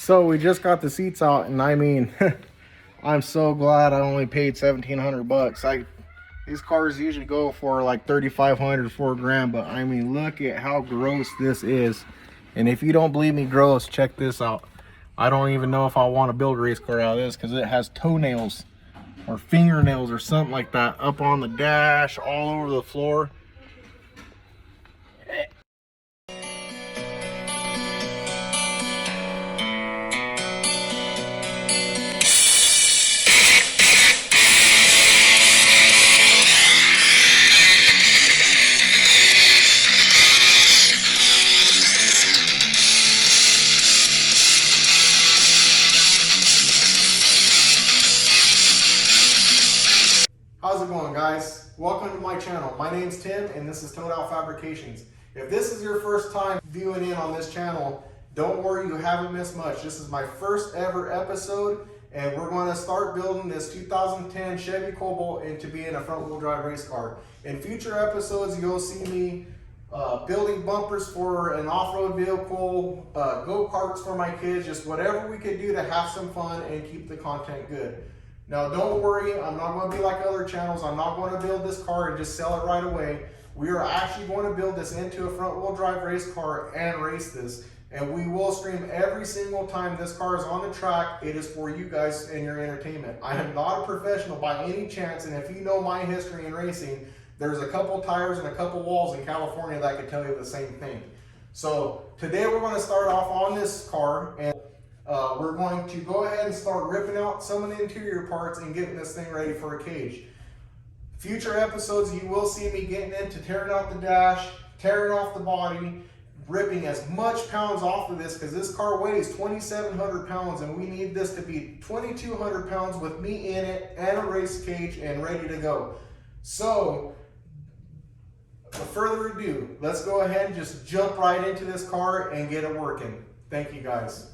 So we just got the seats out, and I mean, I'm so glad I only paid $1,700. These cars usually go for like $3,500, $4,000, but I mean, look at how gross this is. And if you don't believe me gross, check this out. I don't even know if I want to build a race car out of this because it has toenails or fingernails or something like that up on the dash, all over the floor. How's it going, guys? Welcome to my channel. My name's Tim and this is Cobalt Fabrications. If this is your first time viewing in on this channel, don't worry, you haven't missed much. This is my first ever episode and we're going to start building this 2010 Chevy Cobalt into being a front wheel drive race car. In future episodes, you'll see me building bumpers for an off-road vehicle, go-karts for my kids, just whatever we could do to have some fun and keep the content good. Now, don't worry, I'm not going to be like other channels. I'm not going to build this car and just sell it right away. We are actually going to build this into a front-wheel drive race car and race this. And we will stream every single time this car is on the track. It is for you guys and your entertainment. I am not a professional by any chance, and if you know my history in racing, there's a couple tires and a couple walls in California that could tell you the same thing. So today we're going to start off on this car, and we're going to go ahead and start ripping out some of the interior parts and getting this thing ready for a cage. Future episodes, you will see me getting into tearing out the dash, tearing off the body, ripping as much pounds off of this because this car weighs 2,700 pounds and we need this to be 2,200 pounds with me in it and a race cage and ready to go. So, without further ado, let's go ahead and just jump right into this car and get it working. Thank you, guys.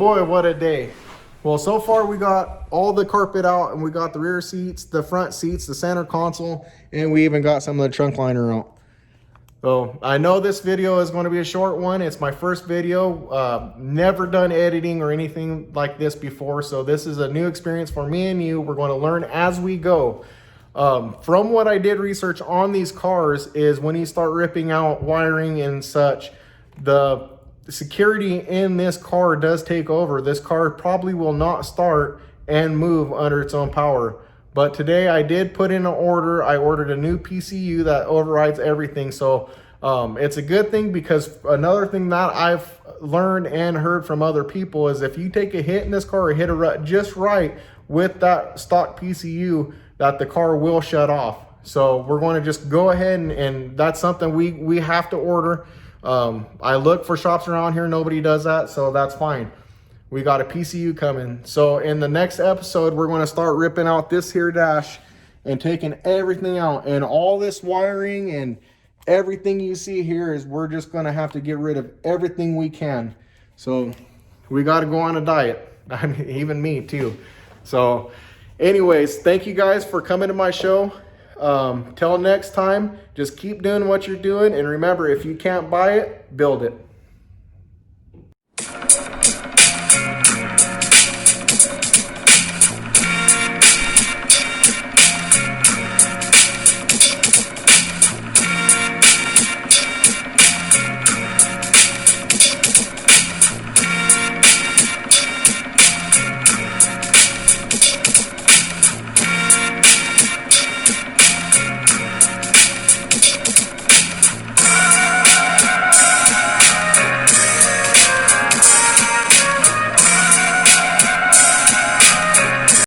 boy, what a day. Well, so far we got all the carpet out, and we got the rear seats, the front seats, the center console, and we even got some of the trunk liner out. So I know this video is going to be a short one. It's my first video. Never done editing or anything like this before, so this is a new experience for me and you. We're going to learn as we go. From what I did research on these cars is when you start ripping out wiring and such, the security in this car does take over. This car probably will not start and move under its own power. But today I did put in an order. I ordered a new PCU that overrides everything. So it's a good thing, because another thing that I've learned and heard from other people is if you take a hit in this car or hit a rut just right with that stock PCU, that the car will shut off. So we're going to just go ahead and that's something we have to order. I look for shops around here, nobody does that, so that's fine. We got a PCU coming. So in the next episode, we're going to start ripping out this here dash and taking everything out, and all this wiring and everything you see here is we're just going to have to get rid of everything we can. So we got to go on a diet. I mean, even me too. So anyways, thank you guys for coming to my show. Till next time, just keep doing what you're doing, and remember, if you can't buy it, build it.